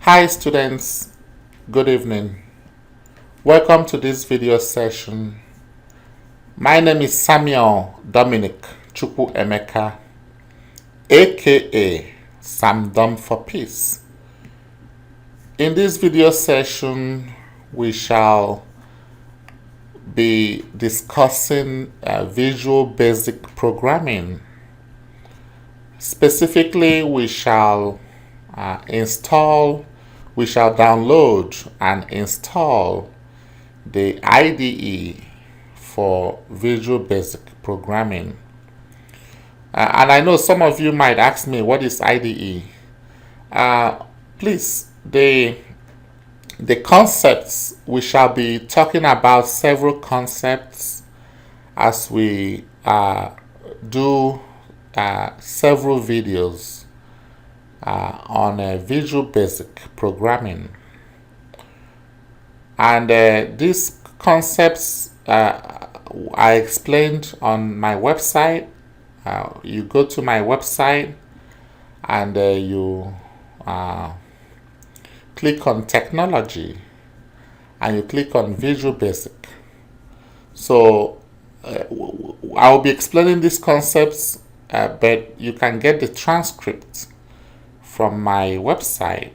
Hi students, good evening. Welcome to this video session. My name is Samuel Dominic Chukwu Emeka, aka Sam Dom for Peace. In this video session, we shall be discussing Visual Basic Programming. Specifically, we shall download and install the IDE for Visual Basic Programming. And I know some of you might ask me, what is IDE? Please, the concepts, we shall be talking about several concepts as we do several videos on Visual Basic Programming. And these concepts I explained on my website. You go to my website and you click on Technology and you click on Visual Basic. So I'll be explaining these concepts, but you can get the transcript from my website.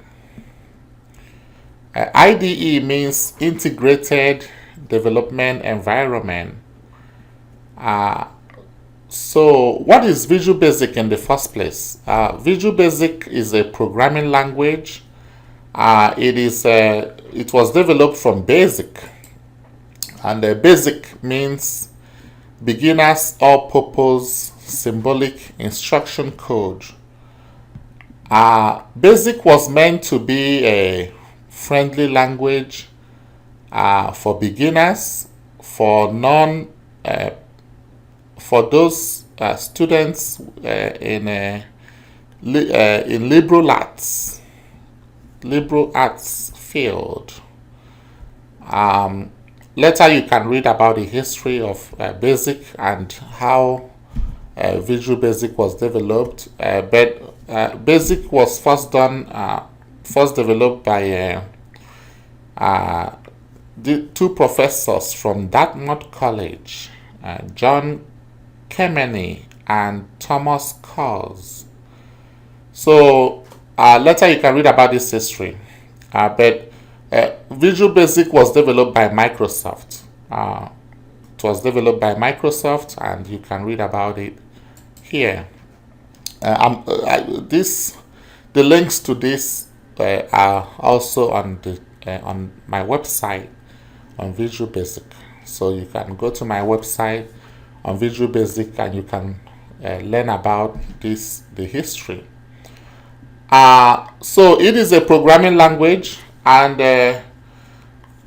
IDE means Integrated Development Environment. So what is Visual Basic in the first place? Visual Basic is a programming language. It was developed from BASIC, and BASIC means Beginner's All-Purpose Symbolic Instruction Code. BASIC was meant to be a friendly language for beginners, for those students in liberal arts field. Later you can read about the history of BASIC and how Visual Basic was developed, but BASIC was first developed by the two professors from Dartmouth College, John Kemeny and Thomas Coles. So later you can read about this history, but Visual Basic was developed by Microsoft. It was developed by Microsoft, and you can read about it here. The links to this are also on my website on Visual Basic. So you can go to my website on Visual Basic and you can learn about the history. So it is a programming language. And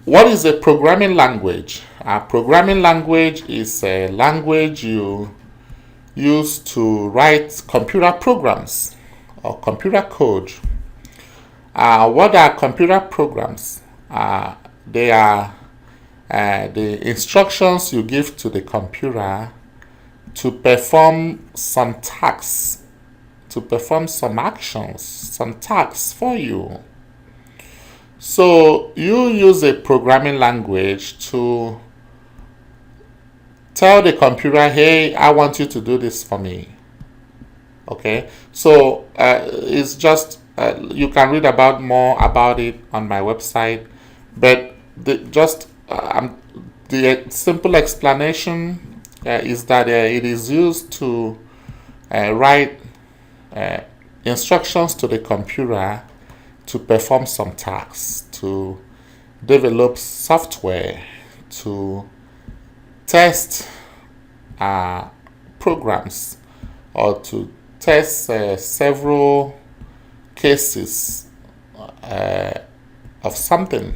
what is a programming language? A programming language is a language you use to write computer programs or computer code. What are computer programs? They are the instructions you give to the computer to perform some tasks, to perform some actions, some tasks for you. So you use a programming language to tell the computer, hey, I want you to do this for me. Okay, so it's just you can read about more about it on my website, but the simple explanation is that it is used to write instructions to the computer to perform some tasks, to develop software, to test programs, or to test several cases of something.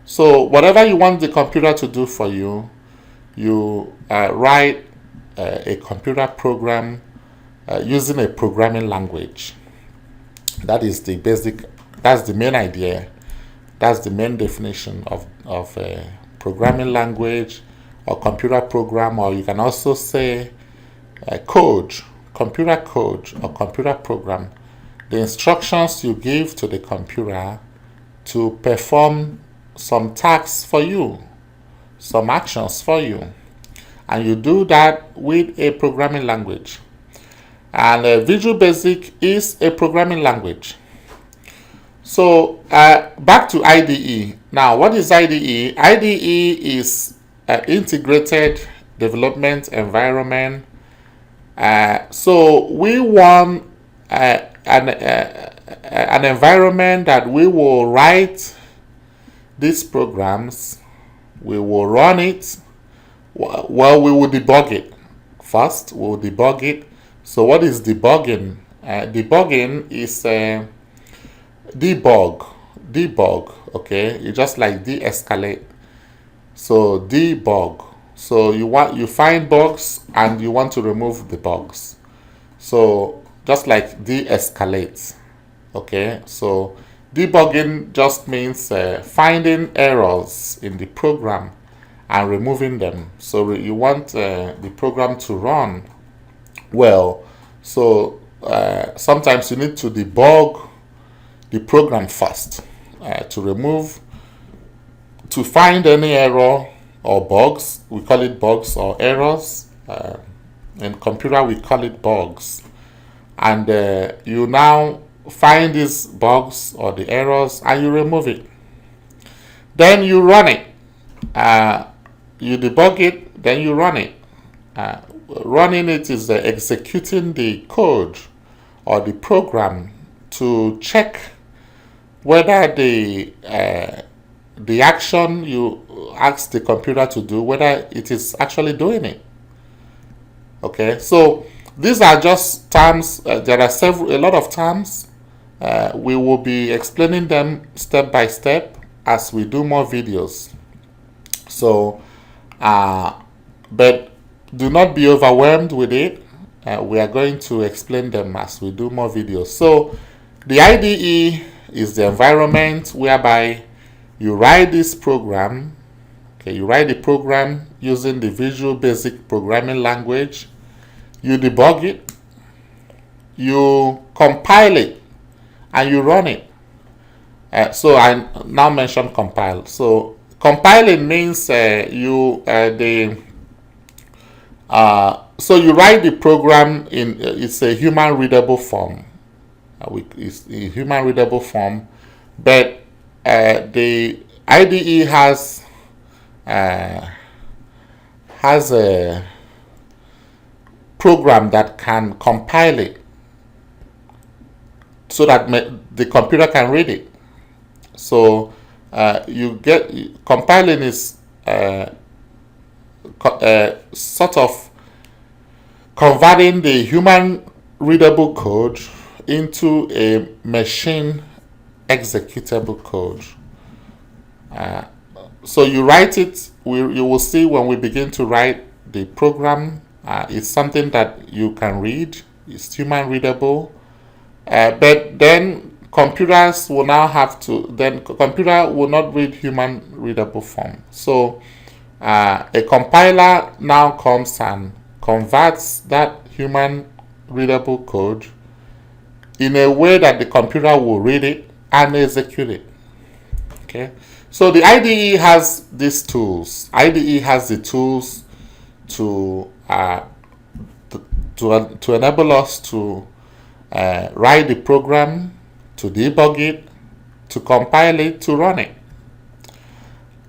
So whatever you want the computer to do for you, you write a computer program using a programming language. That is the basic. That's the main idea. That's the main definition of a programming language or computer program, or you can also say code, computer code or computer program. the instructions you give to the computer to perform some tasks for you, some actions for you. And you do that with a programming language. And Visual Basic is a programming language. So back to IDE. Now, what is IDE? IDE is integrated development environment. So we want an environment that we will write these programs, we will run it, well, we will debug it. First, we will debug it. So what is debugging? Debugging is debug, okay? You just like de-escalate. So debug. So you find bugs and you want to remove the bugs. So just like de-escalate, okay? So debugging just means finding errors in the program and removing them. So you want the program to run well. So sometimes you need to debug the program first to find any error or bugs. We call it bugs or errors. In computer we call it bugs. And you now find these bugs or the errors and you remove it. Then you run it. You debug it, then you run it. Running it is executing the code or the program to check whether the action you ask the computer to do, whether it is actually doing it. Okay, so these are just terms. There are a lot of terms. We will be explaining them step by step as we do more videos. So, but do not be overwhelmed with it. We are going to explain them as we do more videos. So, the IDE is the environment whereby you write this program. Okay, you write the program using the Visual Basic programming language. You debug it. You compile it, and you run it. So I now mention compile. So compiling means so you write the program in it's a human readable form. It's a human readable form, but the IDE has a program that can compile it so that the computer can read it. So compiling is sort of converting the human readable code into a machine executable code. So you write it, you will see when we begin to write the program, it's something that you can read, it's human readable, but then computers will now computer will not read human readable form. So a compiler now comes and converts that human readable code in a way that the computer will read it and execute it. Okay, so the IDE has these tools. IDE has the tools to enable us to write the program, to debug it, to compile it, to run it.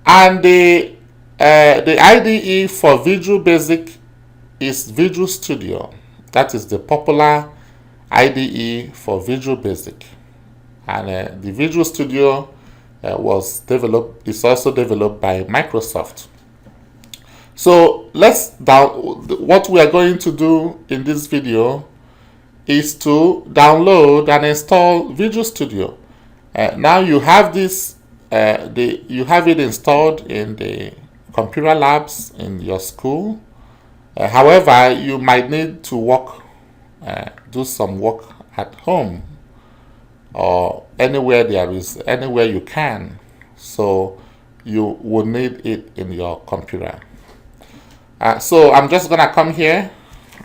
And the IDE for Visual Basic is Visual Studio. That is the popular IDE for Visual Basic. And the Visual Studio is also developed by Microsoft. So what we are going to do in this video is to download and install Visual Studio. Now you have this, you have it installed in the computer labs in your school. However, you might need to do some work at home or anywhere you can. So you will need it in your computer. So I'm just gonna come here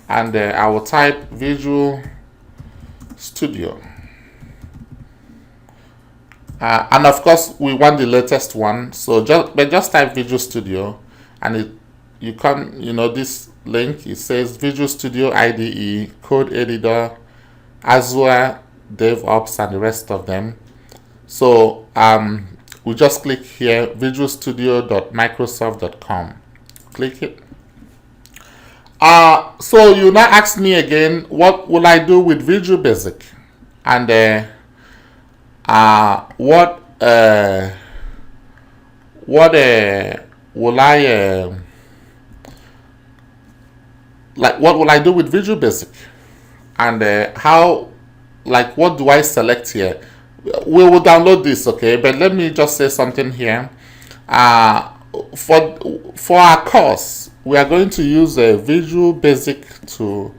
and I will type Visual Studio. and of course we want the latest one. So just type Visual Studio, and you come, this link, it says Visual Studio IDE, Code Editor, Azure, DevOps, and the rest of them. So we just click here, visualstudio.microsoft.com. Click it. So you now ask me again, what will I do with Visual Basic? And what will I what will I do with Visual Basic? And what do I select here? We will download this, okay? But let me just say something here. For our course, we are going to use Visual Basic to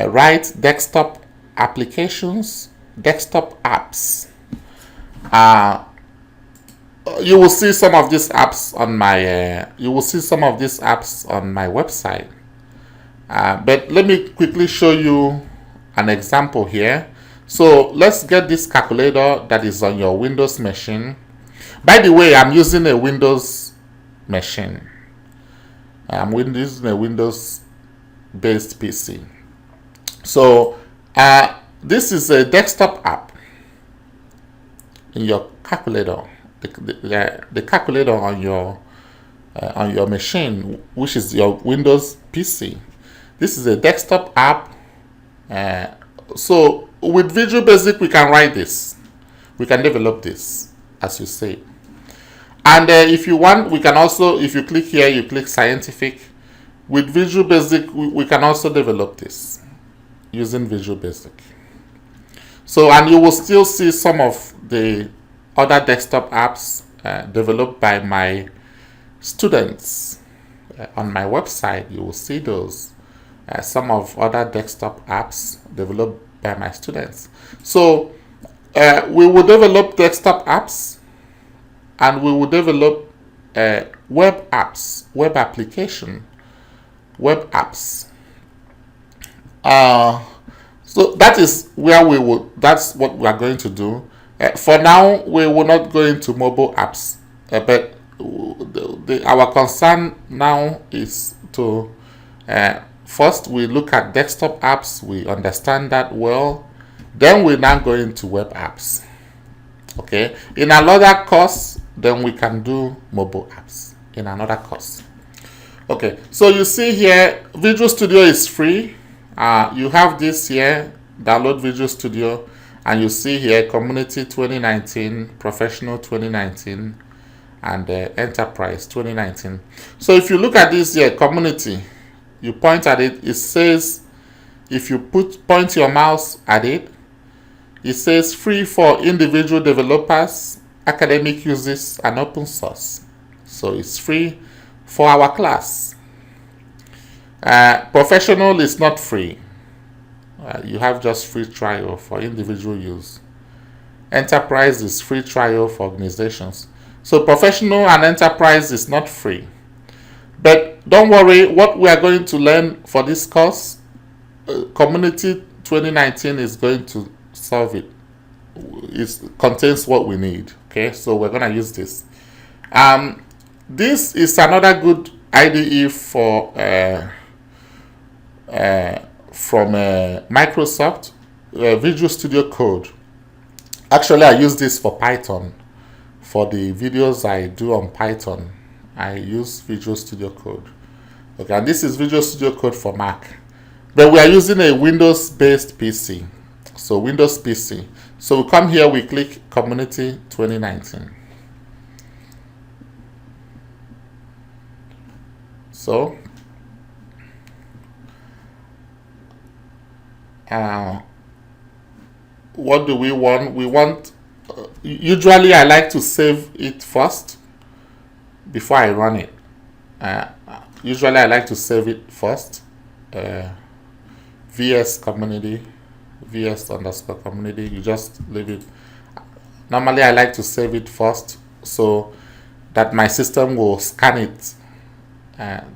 write desktop applications, desktop apps. You will see some of these apps on my website. But let me quickly show you an example here. So let's get this calculator that is on your Windows machine. By the way, I'm using a Windows machine. I'm using a Windows-based PC. So this is a desktop app in your calculator. The calculator on your machine, which is your Windows PC. This is a desktop app. So with Visual Basic, we can write this. We can develop this, as you say. And if you want, we can also, if you click here, you click Scientific. With Visual Basic, we can also develop this using Visual Basic. So, and you will still see some of the other desktop apps developed by my students on my website. You will see those. Some of other desktop apps developed by my students. So we will develop desktop apps, and we will develop web apps, web application, web apps. So that is where that's what we are going to do. For now, we will not go into mobile apps, but our concern now is to first, we look at desktop apps, we understand that well, then we now go into web apps. Okay, in another course, then we can do mobile apps in another course. Okay, so you see here, Visual Studio is free. You have this here, download Visual Studio, and you see here, Community 2019, Professional 2019, and Enterprise 2019. So if you look at this here, Community, you point at it, it says, if you point your mouse at it, it says free for individual developers, academic uses, and open source. So it's free for our class. Professional is not free. You have just free trial for individual use. Enterprise is free trial for organizations. So professional and enterprise is not free. But don't worry, what we are going to learn for this course, Community 2019 is going to solve it. It contains what we need. Okay, so we're going to use this. This is another good IDE for from Microsoft, Visual Studio Code. Actually, I use this for Python. For the videos I do on Python, I use Visual Studio Code. Okay, and this is Visual Studio Code for Mac. But we are using a Windows-based PC. So Windows PC. So we come here, we click Community 2019. So what do we want? We want, usually I like to save it first before I run it. Usually I like to save it first. VS community, VS_community, you just leave it. Normally I like to save it first so that my system will scan it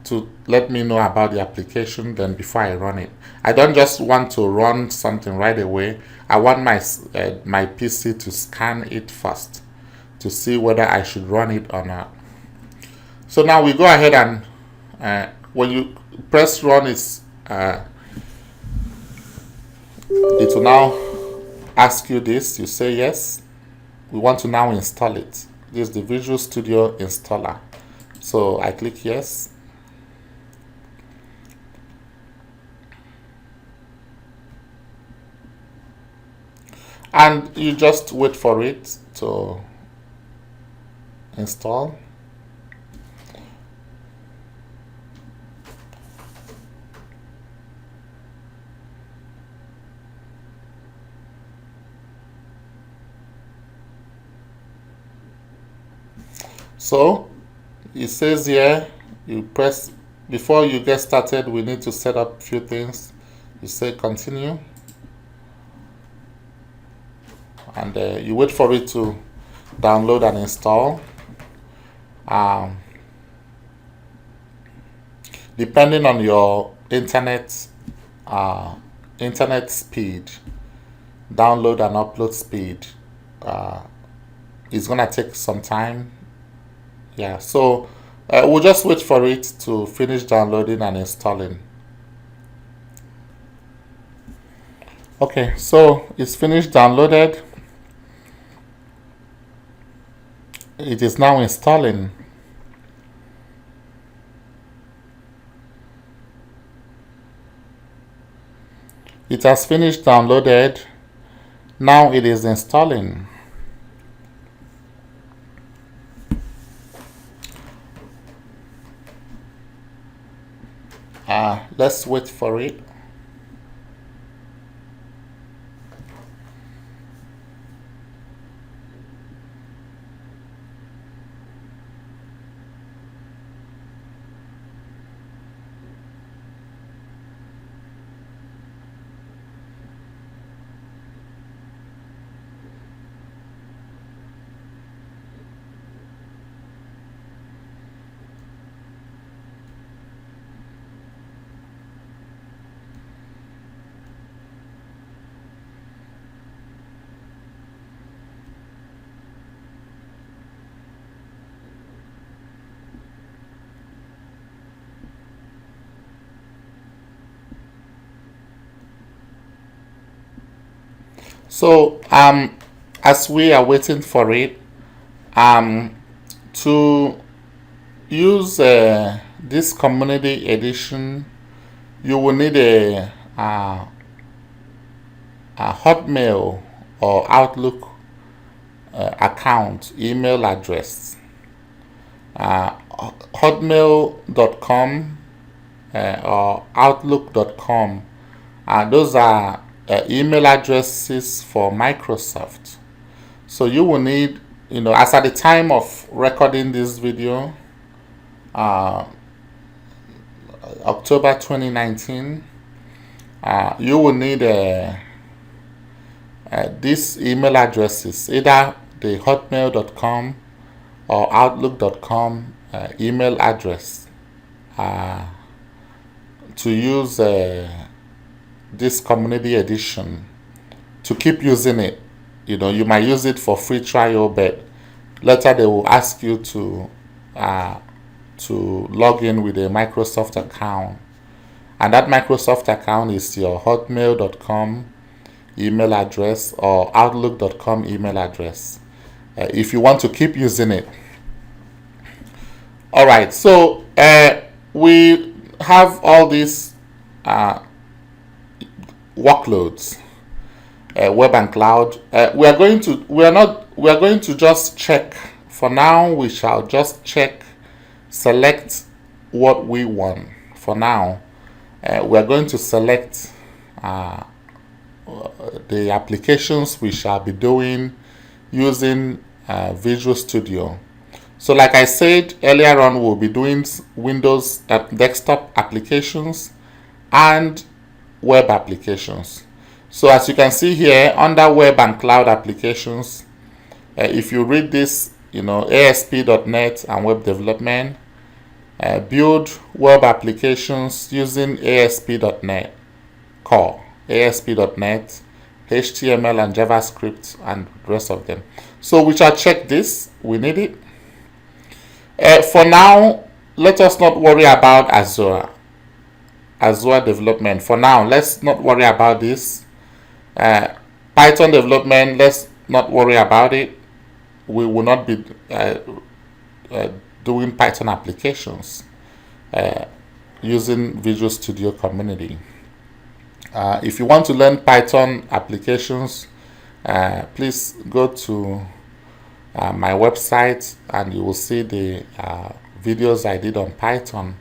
to let me know about the application then before I run it. I don't just want to run something right away. I want my PC to scan it first. to see whether I should run it or not. So now we go ahead and when you press run, it will now ask you this. You say yes. We want to now install it. This is the Visual Studio installer. So I click yes. And you just wait for it to install. So it says here, you press, before you get started, we need to set up a few things. You say continue, and you wait for it to download and install. Depending on your internet speed, download and upload speed, it's gonna take some time. Yeah, so we'll just wait for it to finish downloading and installing. Okay, so it's finished downloaded. It is now installing. It has finished downloaded. Now it is installing. Let's wait for it. So as we are waiting for it, to use this community edition, you will need a Hotmail or Outlook account, email address. Hotmail.com or Outlook.com. Those are email addresses for Microsoft. So you will need, as at the time of recording this video, October 2019, you will need these email addresses, either the hotmail.com or outlook.com email address, to use this community edition, to keep using it. You might use it for free trial, but later they will ask you to log in with a Microsoft account, and that Microsoft account is your hotmail.com email address or outlook.com email address, if you want to keep using it. All right, so we have all these workloads, web and cloud. We are going to just check. For now, we shall just check, select what we want. For now, we are going to select the applications we shall be doing using Visual Studio. So like I said earlier on, we'll be doing Windows desktop applications and web applications. So as you can see here, under web and cloud applications, if you read this, ASP.NET and web development, build web applications using ASP.NET Core, ASP.NET, HTML and JavaScript and the rest of them. So we shall check this. We need it. For now, let us not worry about Azure development. For now, let's not worry about this. Python development, let's not worry about it. We will not be doing Python applications using Visual Studio Community. If you want to learn Python applications, please go to my website and you will see the videos I did on Python.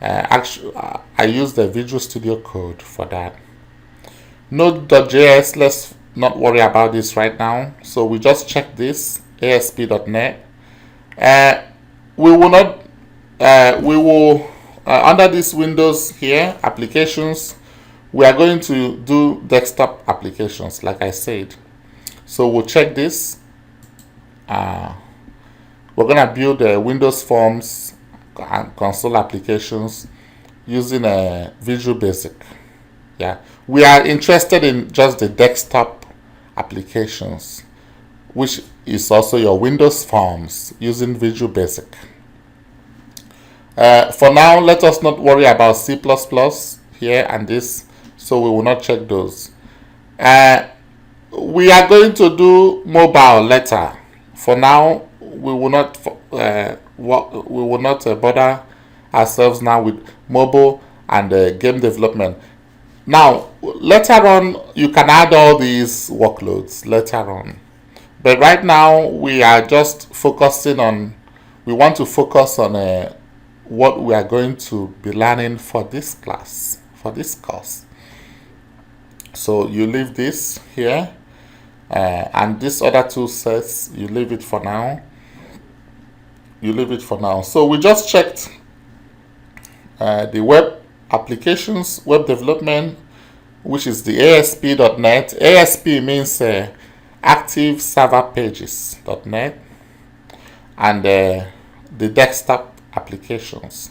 Actually, I use the Visual Studio Code for that. Node.js, let's not worry about this right now. So we just check this, ASP.NET. We will not, under this Windows here, applications, we are going to do desktop applications, like I said. So we'll check this. We're going to build Windows Forms and console applications using a Visual Basic. Yeah, we are interested in just the desktop applications, which is also your Windows Forms using Visual Basic. For now, let us not worry about C++ here and this, so we will not check those. We are going to do mobile later. For now, we will not bother ourselves now with mobile and game development. Now, later on, you can add all these workloads later on. But right now, we are just focusing on, we want to focus on what we are going to be learning for this class, for this course. So you leave this here, and this other two sets, you leave it for now. You leave it for now. So we just checked the web applications, web development, which is the ASP.NET. ASP means active server pages.NET, and the desktop applications.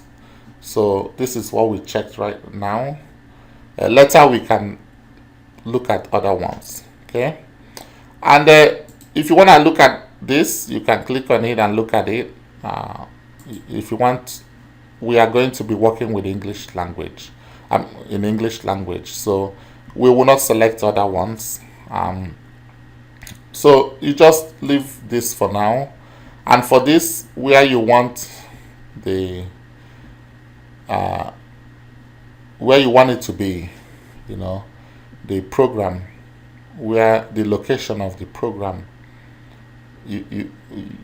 So this is what we checked right now. Later we can look at other ones. Okay, and if you want to look at this, you can click on it and look at it. If you want, we are going to be working with English language, in English language, so we will not select other ones. So you just leave this for now, and for this, where you want the where you want it to be, you know, the program, where the location of the program, you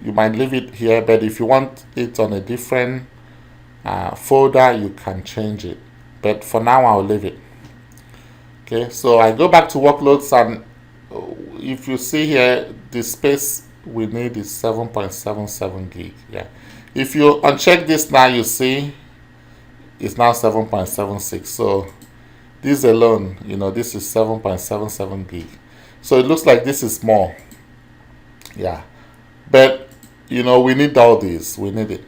might leave it here, but if you want it on a different folder, you can change it, but for now I'll leave it. Okay, so I go back to workloads, and if you see here, the space we need is 7.77 gig. Yeah, if you uncheck this now, you see it's now 7.76. so this alone, you know, this is 7.77 gig. So it looks like this is more. Yeah, but you know, we need all these, we need it.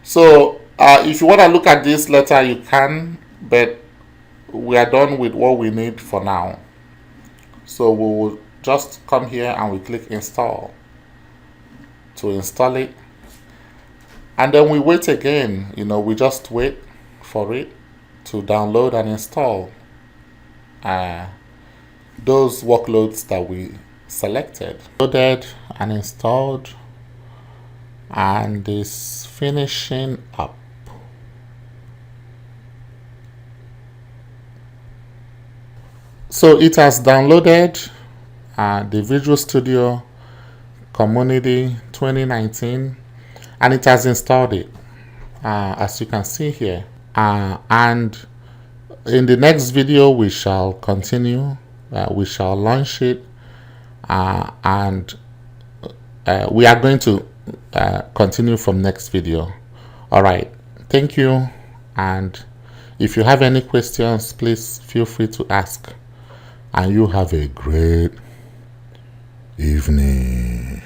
So if you want to look at this later, you can, but we are done with what we need for now. So we will just come here and we click install to install it, and then we wait again. You know, we just wait for it to download and install those workloads that we selected. Loaded and installed, and is finishing up. So it has downloaded the Visual Studio Community 2019, and it has installed it, as you can see here. And in the next video, we shall continue. We shall launch it, and we are going to continue from next video. All right, thank you, and if you have any questions, please feel free to ask, and you have a great evening.